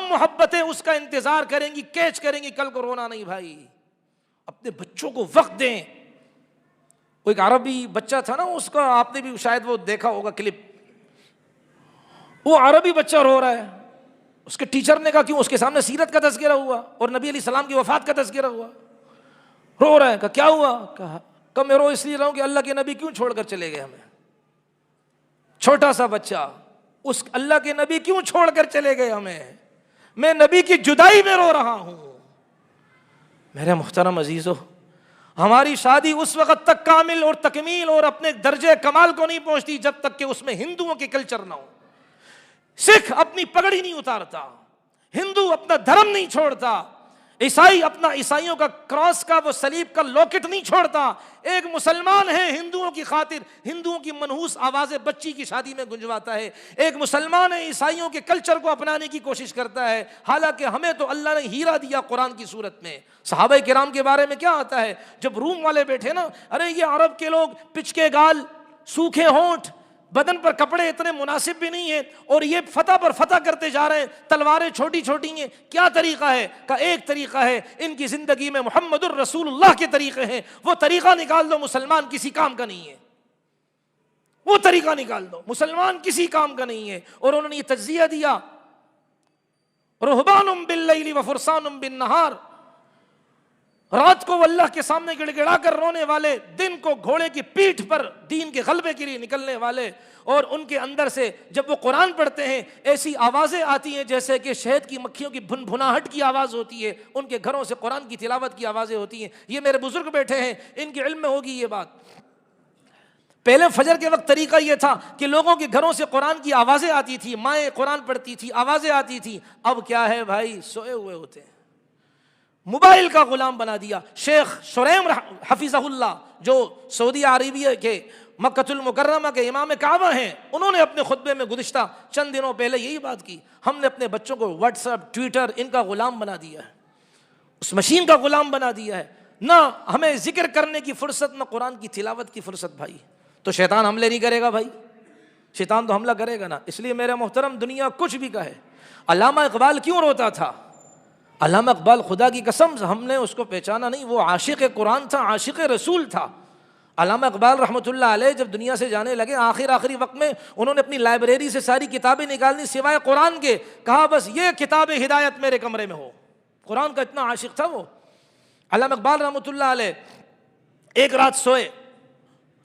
تمام محبتیں اس کا انتظار کریں گی، کیچ کریں گی، کل کو رونا نہیں بھائی. اپنے بچوں کو وقت دیں. وہ ایک عربی بچہ تھا نا، اس کا آپ نے بھی شاید وہ دیکھا ہوگا کلپ. وہ عربی بچہ رو رہا ہے، اس کے ٹیچر نے کہا کیوں؟ اس کے سامنے سیرت کا تذکرہ ہوا اور نبی علیہ السلام کی وفات کا تذکرہ ہوا. رو رہا ہے. کہا کیا ہوا؟ کہا میں رو اس لیے رہا ہوں کہ اللہ کے نبی کیوں چھوڑ کر چلے گئے ہمیں. چھوٹا سا بچہ، اس اللہ کے نبی کیوں چھوڑ کر چلے گئے ہمیں، میں نبی کی جدائی میں رو رہا ہوں. میرے محترم عزیزو، ہماری شادی اس وقت تک کامل اور تکمیل اور اپنے درجے کمال کو نہیں پہنچتی جب تک کہ اس میں ہندوؤں کے کلچر نہ ہو. سکھ اپنی پگڑی نہیں اتارتا، ہندو اپنا دھرم نہیں چھوڑتا، عیسائی اپنا عیسائیوں کا کراس کا وہ صلیب کا لوکٹ نہیں چھوڑتا. ایک مسلمان ہے ہندوؤں کی خاطر ہندوؤں کی منحوس آوازیں بچی کی شادی میں گنجواتا ہے. ایک مسلمان ہے عیسائیوں کے کلچر کو اپنانے کی کوشش کرتا ہے. حالانکہ ہمیں تو اللہ نے ہیرا دیا قرآن کی صورت میں. صحابہ کرام کے بارے میں کیا آتا ہے؟ جب روم والے بیٹھے نا، ارے یہ عرب کے لوگ پچکے گال، سوکھے ہونٹ، بدن پر کپڑے اتنے مناسب بھی نہیں ہیں، اور یہ فتح پر فتح کرتے جا رہے ہیں، تلواریں چھوٹی چھوٹی ہیں. کیا طریقہ ہے؟ کہ ایک طریقہ ہے، ان کی زندگی میں محمد الرسول اللہ کے طریقے ہیں. وہ طریقہ نکال دو، مسلمان کسی کام کا نہیں ہے. وہ طریقہ نکال دو، مسلمان کسی کام کا نہیں ہے. اور انہوں نے یہ تجزیہ دیا، رہبان باللیل وفرسان بالنہار. رات کو اللہ کے سامنے گڑ گڑا کر رونے والے، دن کو گھوڑے کی پیٹھ پر دین کے غلبے کے لیے نکلنے والے. اور ان کے اندر سے جب وہ قرآن پڑھتے ہیں ایسی آوازیں آتی ہیں جیسے کہ شہد کی مکھیوں کی بھن بھناہٹ کی آواز ہوتی ہے. ان کے گھروں سے قرآن کی تلاوت کی آوازیں ہوتی ہیں. یہ میرے بزرگ بیٹھے ہیں، ان کے علم میں ہوگی یہ بات. پہلے فجر کے وقت طریقہ یہ تھا کہ لوگوں کے گھروں سے قرآن کی آوازیں آتی تھی، مائیں قرآن پڑھتی تھی، آوازیں آتی تھی. اب کیا ہے بھائی؟ سوئے ہوئے ہوتے ہیں، موبائل کا غلام بنا دیا. شیخ شریم حفظہ اللہ جو سعودی عربیہ کے مکۃ المکرمہ کے امام کعبہ ہیں، انہوں نے اپنے خطبے میں گزشتہ چند دنوں پہلے یہی بات کی. ہم نے اپنے بچوں کو واٹس ایپ، ٹویٹر ان کا غلام بنا دیا ہے، اس مشین کا غلام بنا دیا ہے. نہ ہمیں ذکر کرنے کی فرصت، نہ قرآن کی تلاوت کی فرصت. بھائی تو شیطان حملے نہیں کرے گا بھائی؟ شیطان تو حملہ کرے گا نا. اس لیے میرے محترم، دنیا کچھ بھی کہے، علامہ اقبال کیوں روتا تھا؟ علامہ اقبال خدا کی قسم ہم نے اس کو پہچانا نہیں، وہ عاشق قرآن تھا، عاشق رسول تھا. علامہ اقبال رحمۃ اللہ علیہ جب دنیا سے جانے لگے، آخری وقت میں انہوں نے اپنی لائبریری سے ساری کتابیں نکالنی سوائے قرآن کے. کہا بس یہ کتاب ہدایت میرے کمرے میں ہو. قرآن کا اتنا عاشق تھا وہ. علامہ اقبال رحمۃ اللہ علیہ ایک رات سوئے،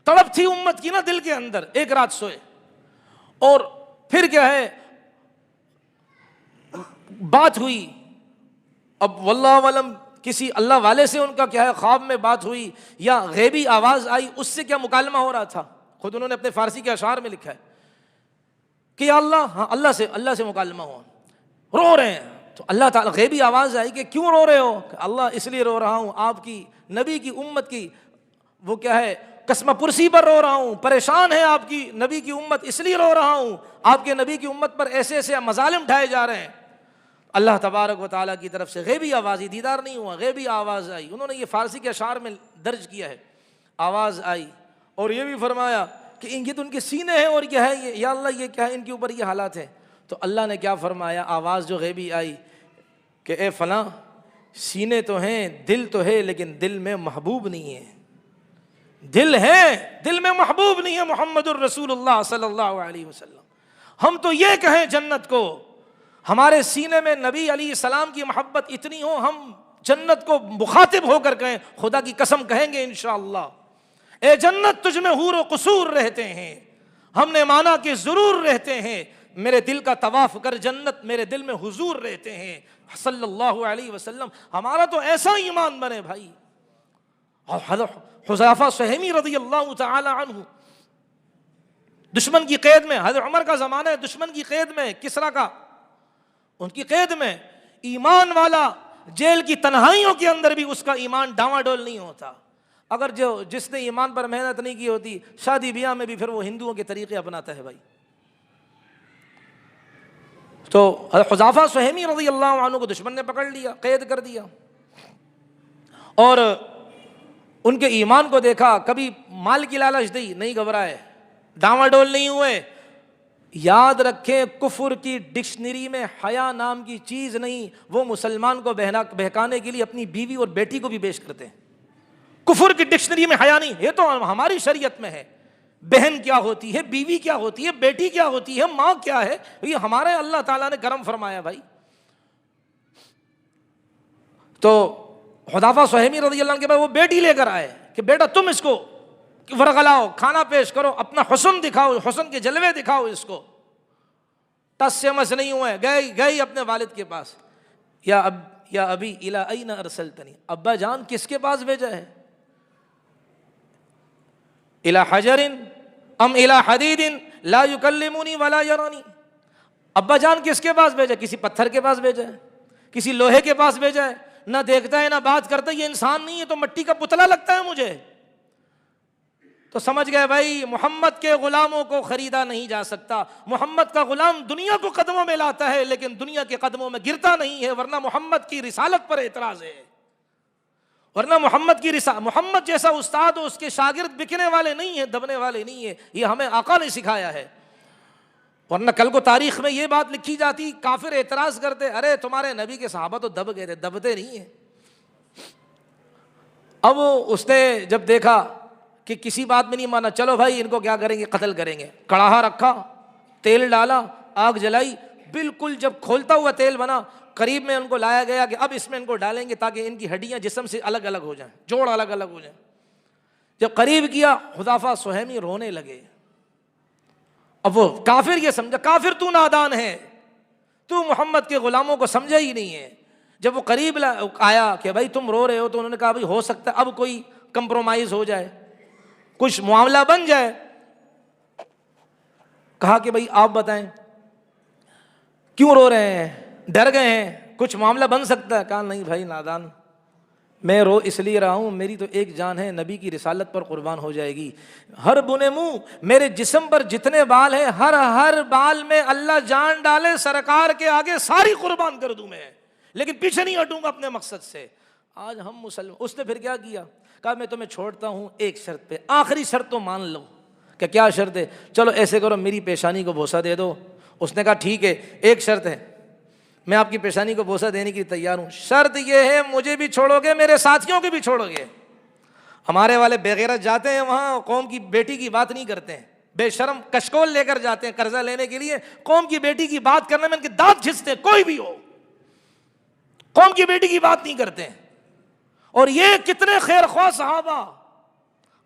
تڑپ تھی امت کی نا دل کے اندر. ایک رات سوئے اور پھر کیا ہے، بات ہوئی. اب واللہ علم کسی اللہ والے سے ان کا کیا ہے خواب میں بات ہوئی یا غیبی آواز آئی، اس سے کیا مکالمہ ہو رہا تھا. خود انہوں نے اپنے فارسی کے اشعار میں لکھا ہے کہ یا اللہ، ہاں اللہ سے مکالمہ ہوا. رو رہے ہیں تو اللہ تعالیٰ غیبی آواز آئی کہ کیوں رو رہے ہو؟ کہ اللہ اس لیے رو رہا ہوں، آپ کی نبی کی امت کی وہ کیا ہے قسم پرسی پر رو رہا ہوں. پریشان ہے آپ کی نبی کی امت، اس لیے رو رہا ہوں. آپ کے نبی کی امت پر ایسے ایسے مظالم ڈھائے جا رہے ہیں. اللہ تبارک و تعالیٰ کی طرف سے غیبی آواز، دیدار نہیں ہوا، غیبی آواز آئی. انہوں نے یہ فارسی کے اشعار میں درج کیا ہے. آواز آئی اور یہ بھی فرمایا کہ یہ تو ان کے سینے ہیں اور کیا ہے یہ، یا اللہ یہ کیا ہے، ان کے اوپر یہ حالات ہیں. تو اللہ نے کیا فرمایا؟ آواز جو غیبی آئی کہ اے فلاں، سینے تو ہیں، دل تو ہے، لیکن دل میں محبوب نہیں ہے. دل ہے، دل میں محبوب نہیں ہے محمد الرسول اللہ صلی اللہ علیہ وسلم. ہم تو یہ کہیں جنت کو، ہمارے سینے میں نبی علیہ السلام کی محبت اتنی ہو، ہم جنت کو مخاطب ہو کر کہیں، خدا کی قسم کہیں گے انشاءاللہ، اے جنت تجھ میں حور و قصور رہتے ہیں. ہم نے مانا کہ ضرور رہتے ہیں، میرے دل کا طواف کر جنت، میرے دل میں حضور رہتے ہیں صلی اللہ علیہ وسلم. ہمارا تو ایسا ایمان بنے بھائی. اور حضرت حذیفہ سہمی رضی اللہ تعالی عنہ دشمن کی قید میں، حضرت عمر کا زمانہ ہے، دشمن کی قید میں، کسریٰ کا، ان کی قید میں، ایمان والا جیل کی تنہائیوں کے اندر بھی اس کا ایمان ڈاواں ڈول نہیں ہوتا. اگر جس نے ایمان پر محنت نہیں کی ہوتی، شادی بیاہ میں بھی پھر وہ ہندوؤں کے طریقے اپناتا ہے بھائی. تو حذیفہ سہمی رضی اللہ عنہ کو دشمن نے پکڑ لیا، قید کر دیا، اور ان کے ایمان کو دیکھا. کبھی مال کی لالچ دی، نہیں گھبرائے، ڈاواں ڈول نہیں ہوئے. یاد رکھیں کفر کی ڈکشنری میں حیا نام کی چیز نہیں. وہ مسلمان کو بہکانے کے لیے اپنی بیوی اور بیٹی کو بھی پیش کرتے ہیں. کفر کی ڈکشنری میں حیا نہیں. یہ تو ہماری شریعت میں ہے. بہن کیا ہوتی ہے, بیوی کیا ہوتی ہے, بیٹی کیا ہوتی ہے, ماں کیا ہے, یہ ہمارے اللہ تعالیٰ نے کرم فرمایا بھائی. تو حذیفہ سہمی رضی اللہ عنہ کے بعد وہ بیٹی لے کر آئے کہ بیٹا تم اس کو ورغلاؤ, کھانا پیش کرو, اپنا حسن دکھاؤ, حسن کے جلوے دکھاؤ اس کو. ٹس سے مس نہیں ہوئے, گئی اپنے والد کے پاس. یا ابی الی این ارسلتنی, ابا جان کس کے پاس بھیجا ہے؟ الی حجر ام الی حدید لا یکلمونی ولا یرانی. ابا جان کس کے پاس بھیجا؟ کسی پتھر کے پاس بھیجا ہے, کسی لوہے کے پاس بھیجا ہے. نہ دیکھتا ہے نہ بات کرتا ہے, یہ انسان نہیں ہے تو مٹی کا پتلا لگتا ہے مجھے. تو سمجھ گئے بھائی محمد کے غلاموں کو خریدا نہیں جا سکتا. محمد کا غلام دنیا کو قدموں میں لاتا ہے لیکن دنیا کے قدموں میں گرتا نہیں ہے, ورنہ محمد کی رسالت پر اعتراض ہے. ورنہ محمد جیسا استاد اس کے شاگرد بکنے والے نہیں ہیں, دبنے والے نہیں ہیں. یہ ہمیں آقا نے سکھایا ہے. ورنہ کل کو تاریخ میں یہ بات لکھی جاتی, کافر اعتراض کرتے, ارے تمہارے نبی کے صحابہ تو دب گئے تھے. دبتے نہیں ہیں. اب اس نے جب دیکھا کہ کسی بات میں نہیں مانا, چلو بھائی ان کو کیا کریں گے, قتل کریں گے. کڑاہا رکھا, تیل ڈالا, آگ جلائی, بالکل جب کھولتا ہوا تیل بنا, قریب میں ان کو لایا گیا کہ اب اس میں ان کو ڈالیں گے تاکہ ان کی ہڈیاں جسم سے الگ الگ ہو جائیں, جوڑ الگ الگ ہو جائیں. جب قریب کیا حذیفہ سہمی رونے لگے. اب وہ کافر یہ سمجھا, کافر تو نادان ہے, تو محمد کے غلاموں کو سمجھا ہی نہیں ہے. جب وہ قریب آیا کہ بھائی تم رو رہے ہو, تو انہوں نے کہا بھائی ہو سکتا ہے اب کوئی کمپرومائز ہو جائے, کچھ معاملہ بن جائے. کہا کہ بھائی آپ بتائیں کیوں رو رہے ہیں, ڈر گئے ہیں, کچھ معاملہ بن سکتا ہے. کہا نہیں بھائی نادان, میں رو اس لیے رہا ہوں, میری تو ایک جان ہے, نبی کی رسالت پر قربان ہو جائے گی. ہر بنے منہ, میرے جسم پر جتنے بال ہیں ہر بال میں اللہ جان ڈالے, سرکار کے آگے ساری قربان کر دوں میں, لیکن پیچھے نہیں ہٹوں گا اپنے مقصد سے. آج ہم مسلمان. اس نے پھر کیا کیا, کہا میں تمہیں چھوڑتا ہوں ایک شرط پہ, آخری شرط تو مان لو. کہ کیا شرط ہے؟ چلو ایسے کرو میری پیشانی کو بوسہ دے دو. اس نے کہا ٹھیک ہے, ایک شرط ہے, میں آپ کی پیشانی کو بوسہ دینے کے لیے تیار ہوں. شرط یہ ہے مجھے بھی چھوڑو گے, میرے ساتھیوں کو بھی چھوڑو گے. ہمارے والے بے غیرت جاتے ہیں وہاں, قوم کی بیٹی کی بات نہیں کرتے ہیں. بے شرم کشکول لے کر جاتے ہیں قرضہ لینے کے لیے, قوم کی بیٹی کی بات کرنے میں ان کے دانت گھستے ہیں. کوئی بھی ہو, قوم کی بیٹی کی بات نہیں کرتے ہیں. اور یہ کتنے خیر خواہ صحابہ,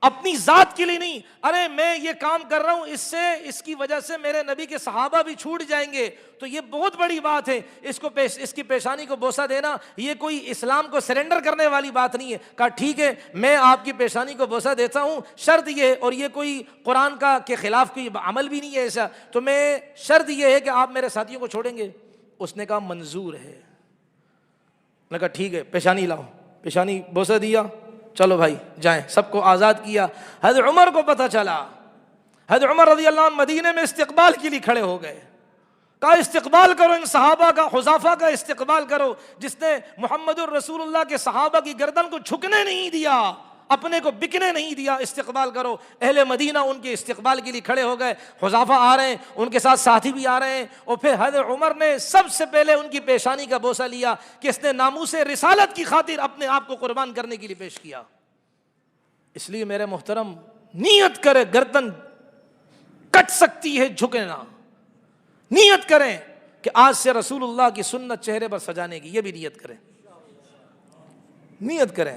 اپنی ذات کے لیے نہیں, ارے میں یہ کام کر رہا ہوں اس کی وجہ سے میرے نبی کے صحابہ بھی چھوٹ جائیں گے, تو یہ بہت بڑی بات ہے. اس کی پیشانی کو بوسہ دینا یہ کوئی اسلام کو سرنڈر کرنے والی بات نہیں ہے. کہا ٹھیک ہے میں آپ کی پیشانی کو بوسہ دیتا ہوں, شرط یہ, اور یہ کوئی قرآن کا کے خلاف کوئی عمل بھی نہیں ہے ایسا, تو میں شرط یہ ہے کہ آپ میرے ساتھیوں کو چھوڑیں گے. اس نے کہا منظور ہے. میں کہا ٹھیک ہے پیشانی لاؤ. پیشانی بوسہ دیا, چلو بھائی جائیں, سب کو آزاد کیا. حضرت عمر کو پتہ چلا, حضرت عمر رضی اللہ عنہ مدینے میں استقبال کے لیے کھڑے ہو گئے. کہا استقبال کرو ان صحابہ کا, حذیفہ کا استقبال کرو جس نے محمد الرسول اللہ کے صحابہ کی گردن کو جھکنے نہیں دیا, اپنے کو بکنے نہیں دیا. استقبال کرو. اہل مدینہ ان کے استقبال کے لیے کھڑے ہو گئے. حذیفہ آ رہے ہیں, ان کے ساتھ ساتھی بھی آ رہے ہیں. اور پھر حضرت عمر نے سب سے پہلے ان کی پیشانی کا بوسہ لیا کہ اس نے ناموس رسالت کی خاطر اپنے آپ کو قربان کرنے کے لیے پیش کیا. اس لیے میرے محترم نیت کرے, گردن کٹ سکتی ہے جھکنا. نیت کریں کہ آج سے رسول اللہ کی سنت چہرے پر سجانے کی, یہ بھی نیت کریں, نیت کریں.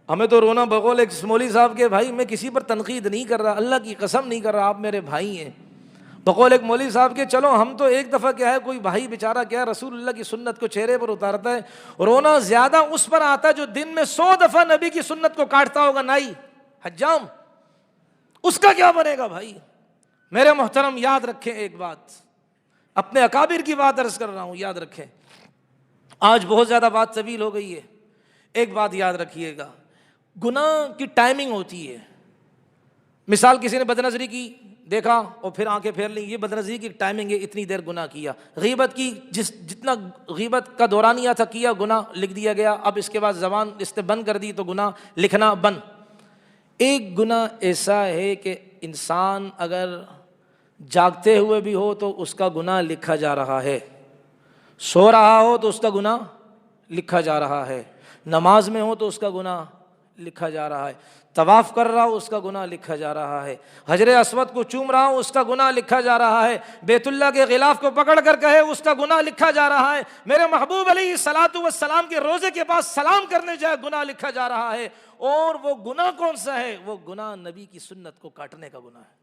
ہمیں تو رونا بقول ایک مولوی صاحب کے, بھائی میں کسی پر تنقید نہیں کر رہا, اللہ کی قسم نہیں کر رہا, آپ میرے بھائی ہیں. بقول ایک مولوی صاحب کے, چلو ہم تو ایک دفعہ کیا ہے, کوئی بھائی بیچارہ کیا رسول اللہ کی سنت کو چہرے پر اتارتا ہے, رونا زیادہ اس پر آتا ہے جو دن میں 100 دفعہ نبی کی سنت کو کاٹتا ہوگا. نائی حجام, اس کا کیا بنے گا بھائی. میرے محترم یاد رکھیں ایک بات, اپنے اکابر کی بات عرض کر رہا ہوں, یاد رکھیں. آج بہت زیادہ بات طویل ہو گئی ہے. ایک بات یاد رکھیے گا, گناہ کی ٹائمنگ ہوتی ہے. مثال کسی نے بدنظری کی, دیکھا اور پھر آنکھیں پھیر لیں, یہ بدنظری کی ٹائمنگ ہے, اتنی دیر گناہ کیا. غیبت کی, جتنا غیبت کا دورانیہ تھا کیا, گناہ لکھ دیا گیا. اب اس کے بعد زبان اس نے بند کر دی تو گناہ لکھنا بند. ایک گناہ ایسا ہے کہ انسان اگر جاگتے ہوئے بھی ہو تو اس کا گناہ لکھا جا رہا ہے، سو رہا ہو تو اس کا گناہ لکھا جا رہا ہے، نماز میں ہو تو اس کا گناہ لکھا جا رہا ہے، طواف کر رہا ہو اس کا گناہ لکھا جا رہا ہے، حجر اسود کو چوم رہا ہو اس کا گناہ لکھا جا رہا ہے، بیت اللہ کے غلاف کو پکڑ کر کہے اس کا گناہ لکھا جا رہا ہے، میرے محبوب علیہ الصلوۃ والسلام کے روزے کے پاس سلام کرنے جائے گناہ لکھا جا رہا ہے۔ اور وہ گناہ کون سا ہے؟ وہ گناہ نبی کی سنت کو کاٹنے کا گناہ ہے۔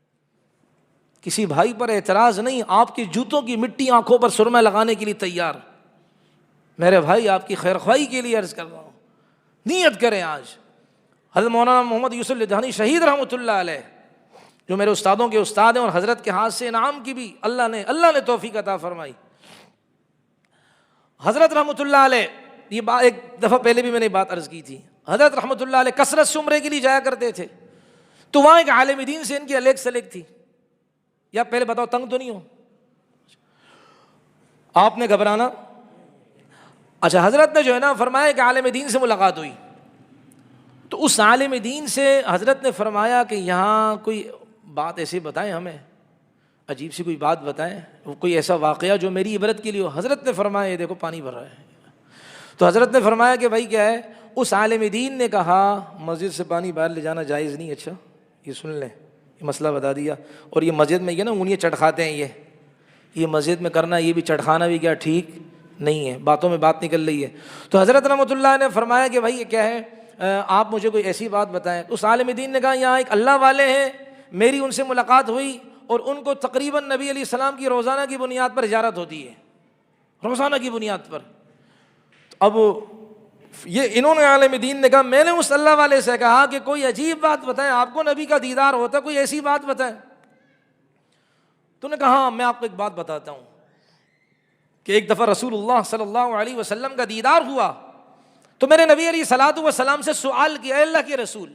کسی بھائی پر اعتراض نہیں، آپ کی جوتوں کی مٹی آنکھوں پر سرمہ لگانے کے لیے تیار، میرے بھائی آپ کی خیر خواہی کے لیے عرض کر رہا ہوں، نیت کریں۔ آج حضرت مولانا محمد یوسف لدھیانی شہید رحمۃ اللہ علیہ، جو میرے استادوں کے استاد ہیں اور حضرت کے ہاتھ سے انعام کی بھی اللہ نے توفیق عطا فرمائی۔ حضرت رحمۃ اللہ علیہ، یہ بات ایک دفعہ پہلے بھی میں نے بات عرض کی تھی، حضرت رحمۃ اللہ علیہ کثرت سے عمرے کے لیے جایا کرتے تھے، تو وہاں ایک عالم دین سے ان کی الیگ سلیگ تھی۔ یا پہلے بتاؤ تنگ تو نہیں ہو؟ آپ نے گھبرانا؟ اچھا، حضرت نے جو ہے نا فرمایا کہ عالم دین سے ملاقات ہوئی، تو اس عالم دین سے حضرت نے فرمایا کہ یہاں کوئی بات ایسی بتائیں، ہمیں عجیب سی کوئی بات بتائیں، کوئی ایسا واقعہ جو میری عبرت کے لیے ہو۔ حضرت نے فرمایا یہ دیکھو پانی بھر رہا ہے۔ تو حضرت نے فرمایا کہ بھائی کیا ہے؟ اس عالم دین نے کہا مسجد سے پانی باہر لے جانا جائز نہیں۔ اچھا یہ سن لیں، یہ مسئلہ بتا دیا۔ اور یہ مسجد میں یہ نا انگلیاں چٹکھاتے ہیں، یہ مسجد میں کرنا، یہ بھی چٹکھانا بھی کیا ٹھیک نہیں ہے، باتوں میں بات نکل رہی ہے۔ تو حضرت رحمۃ اللہ نے فرمایا کہ بھائی یہ کیا ہے، آپ مجھے کوئی ایسی بات بتائیں۔ اس عالم دین نے کہا یہاں ایک اللہ والے ہیں، میری ان سے ملاقات ہوئی اور ان کو تقریباً نبی علیہ السلام کی روزانہ کی بنیاد پر زیارت ہوتی ہے، روزانہ کی بنیاد پر۔ اب یہ انہوں نے عالم دین نے کہا میں نے اس اللہ والے سے کہا کہ کوئی عجیب بات بتائیں، آپ کو نبی کا دیدار ہوتا، کوئی ایسی بات بتائیں۔ تو نے کہا ہاں میں آپ کو ایک بات بتاتا ہوں کہ ایک دفعہ رسول اللہ صلی اللہ علیہ وسلم کا دیدار ہوا، تو میرے نبی علیہ الصلوۃ والسلام سے سوال کیا، اے اللہ کے رسول،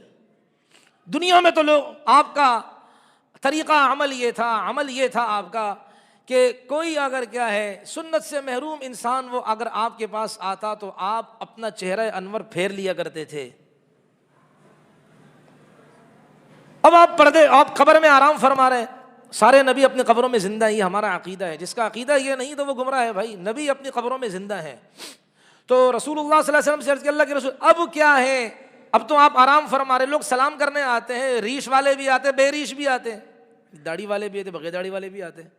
دنیا میں تو لوگ آپ کا طریقہ عمل یہ تھا آپ کا کہ کوئی اگر کیا ہے سنت سے محروم انسان وہ اگر آپ کے پاس آتا تو آپ اپنا چہرہ انور پھیر لیا کرتے تھے، اب آپ قبر میں آرام فرما رہے ہیں، سارے نبی اپنی قبروں میں زندہ ہیں، یہ ہمارا عقیدہ ہے، جس کا عقیدہ یہ نہیں تو وہ گمراہ ہے بھائی، نبی اپنی قبروں میں زندہ ہیں۔ تو رسول اللہ صلی اللہ علیہ وسلم سے عرض کیا، اللہ کے رسول اب کیا ہے، اب تو آپ آرام فرما رہے، لوگ سلام کرنے آتے ہیں، ریش والے بھی آتے ہیں، بے ریش بھی آتے ہیں، داڑھی والے بھی آتے ہیں، بغیر داڑھی والے بھی آتے ہیں،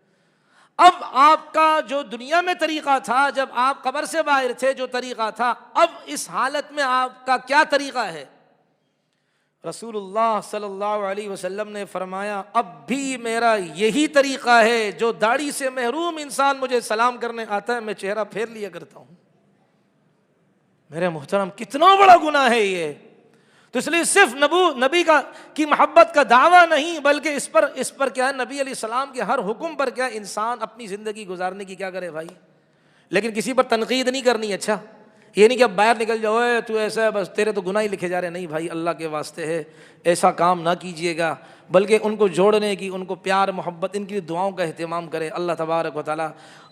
اب آپ کا جو دنیا میں طریقہ تھا جب آپ قبر سے باہر تھے جو طریقہ تھا، اب اس حالت میں آپ کا کیا طریقہ ہے؟ رسول اللہ صلی اللہ علیہ وسلم نے فرمایا اب بھی میرا یہی طریقہ ہے، جو داڑھی سے محروم انسان مجھے سلام کرنے آتا ہے میں چہرہ پھیر لیا کرتا ہوں۔ میرے محترم کتنا بڑا گناہ ہے یہ، تو اس لیے صرف نبی کی محبت کا دعویٰ نہیں بلکہ اس پر کیا ہے نبی علیہ السلام کے ہر حکم پر کیا انسان اپنی زندگی گزارنے کی کیا کرے بھائی، لیکن کسی پر تنقید نہیں کرنی۔ اچھا یہ نہیں کہ اب باہر نکل جاؤ تو ایسا ہے بس تیرے تو گناہ ہی لکھے جا رہے ہیں، نہیں بھائی اللہ کے واسطے ہے ایسا کام نہ کیجیے گا، بلکہ ان کو جوڑنے کی، ان کو پیار محبت، ان کی دعاؤں کا اہتمام کرے۔ اللہ تبارک و تعالی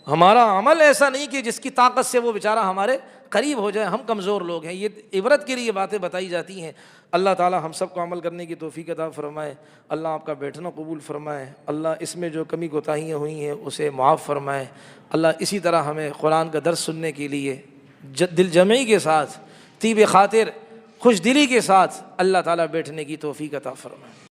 ہمارا عمل ایسا نہیں کہ جس کی طاقت سے وہ بیچارہ ہمارے قریب ہو جائے، ہم کمزور لوگ ہیں، یہ عبرت کے لیے یہ باتیں بتائی جاتی ہیں۔ اللہ تعالی ہم سب کو عمل کرنے کی توفیق عطا فرمائے، اللہ آپ کا بیٹھنا قبول فرمائے، اللہ اس میں جو کمی کوتاہیاں ہوئی ہیں اسے معاف فرمائے، اللہ اسی طرح ہمیں قرآن کا درس سننے کے لیے دل جمعی کے ساتھ، طیب خاطر، خوش دلی کے ساتھ اللہ تعالیٰ بیٹھنے کی توفیق عطا فرمائے۔